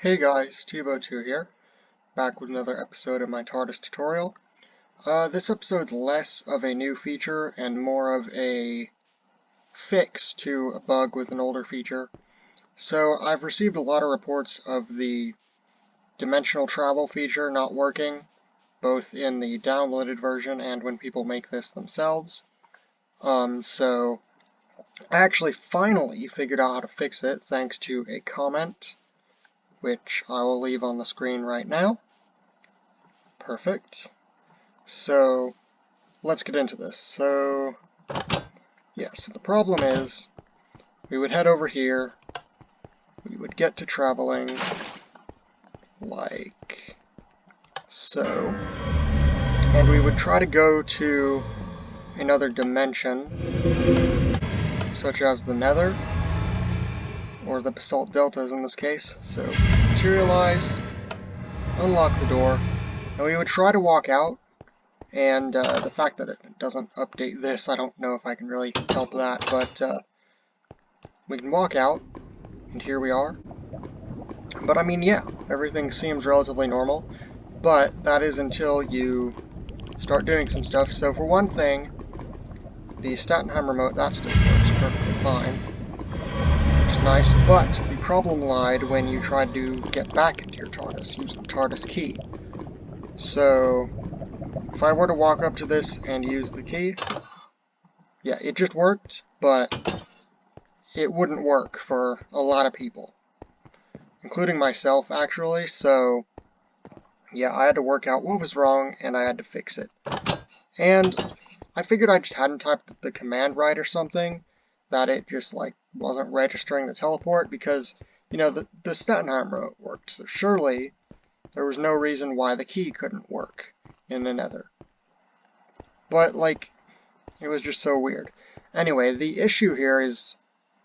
Hey guys, Tbo2 here, back with another episode of my TARDIS tutorial. This episode's less of a new feature and more of a fix to a bug with an older feature. So I've received a lot of reports of the dimensional travel feature not working, both in the downloaded version and when people make this themselves. So I actually finally figured out how to fix it thanks to a comment, which I will leave on the screen right now. Perfect. So let's get into this. So the problem is we would head over here, we would get to traveling like so, and we would try to go to another dimension, such as the Nether, or the Basalt Deltas in this case. So materialize, unlock the door, and we would try to walk out, and the fact that it doesn't update this, I don't know if I can really help that, but we can walk out, and here we are. But I mean, yeah, everything seems relatively normal, but that is until you start doing some stuff. So for one thing, the Stattenheim remote, that still works perfectly fine, which is nice, but the problem lied when you tried to get back into your TARDIS using the TARDIS key. So if I were to walk up to this and use the key, yeah, it just worked, but it wouldn't work for a lot of people, including myself actually. So yeah, I had to work out what was wrong and I had to fix it. And I figured I just hadn't typed the command right or something, that it just like wasn't registering the teleport, because you know the Stattenheim remote worked, so surely there was no reason why the key couldn't work in the Nether. But like, it was just so weird. Anyway, the issue here is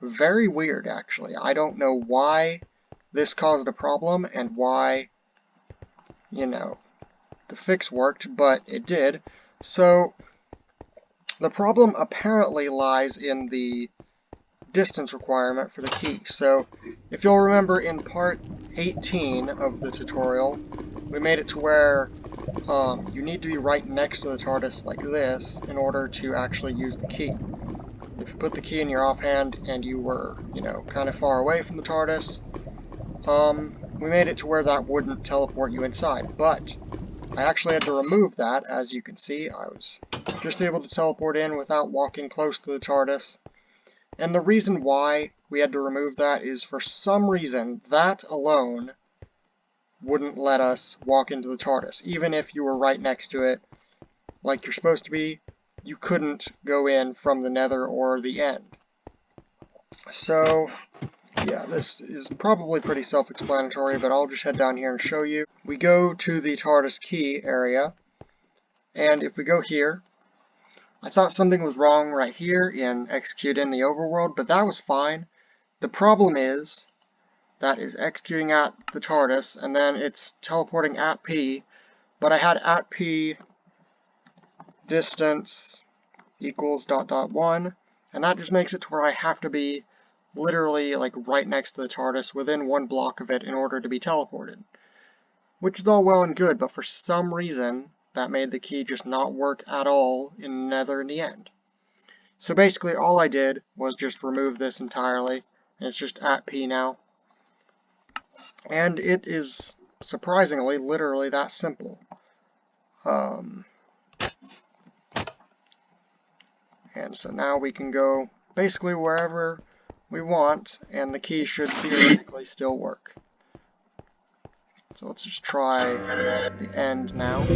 very weird actually. I don't know why this caused a problem and why, you know, the fix worked, but it did. So the problem apparently lies in the distance requirement for the key. So if you'll remember, in part 18 of the tutorial, we made it to where you need to be right next to the TARDIS like this in order to actually use the key. If you put the key in your offhand and you were, you know, kind of far away from the TARDIS, we made it to where that wouldn't teleport you inside, but I actually had to remove that. As you can see, I was just able to teleport in without walking close to the TARDIS. And the reason why we had to remove that is, for some reason, that alone wouldn't let us walk into the TARDIS. Even if you were right next to it, like you're supposed to be, you couldn't go in from the Nether or the end. So yeah, this is probably pretty self-explanatory, but I'll just head down here and show you. We go to the TARDIS key area, and if we go here, I thought something was wrong right here in execute in the overworld, but that was fine. The problem is that is executing at the TARDIS, and then it's teleporting at P, but I had at P distance equals ... 1, and that just makes it to where I have to be literally like right next to the TARDIS, within one block of it, in order to be teleported. Which is all well and good, but for some reason that made the key just not work at all in Nether in the end. So basically all I did was just remove this entirely, and it's just at P now. And it is surprisingly literally that simple. And so now we can go basically wherever we want, and the key should theoretically still work. So let's just try at the end now. So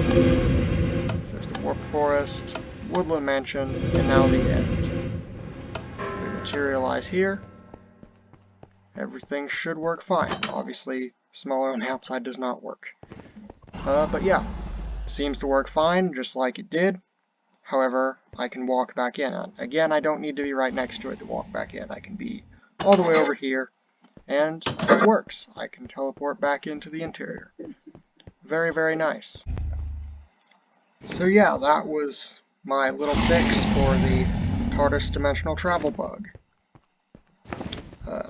there's the Warp Forest, Woodland Mansion, and now the end. We materialize here. Everything should work fine. Obviously, smaller on the outside does not work. But yeah, seems to work fine, just like it did. However, I can walk back in. Again, I don't need to be right next to it to walk back in. I can be all the way over here, and it works. I can teleport back into the interior. Very, very nice. So yeah, that was my little fix for the TARDIS dimensional travel bug.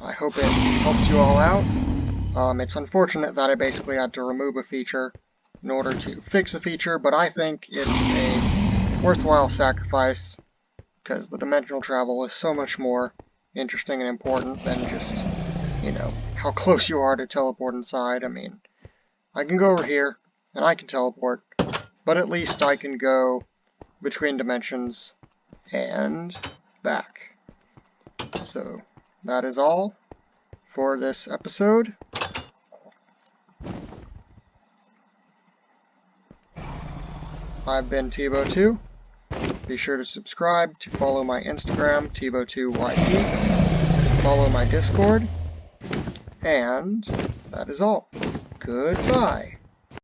I hope it helps you all out. It's unfortunate that I basically had to remove a feature in order to fix a feature, but I think it's a worthwhile sacrifice, because the dimensional travel is so much more interesting and important than just, you know, how close you are to teleport inside. I mean, I can go over here, and I can teleport, but at least I can go between dimensions and back. So, that is all for this episode. I've been Tebow2. Be sure to subscribe, to follow my Instagram, Tebow2YT, to follow my Discord, and that is all. Goodbye.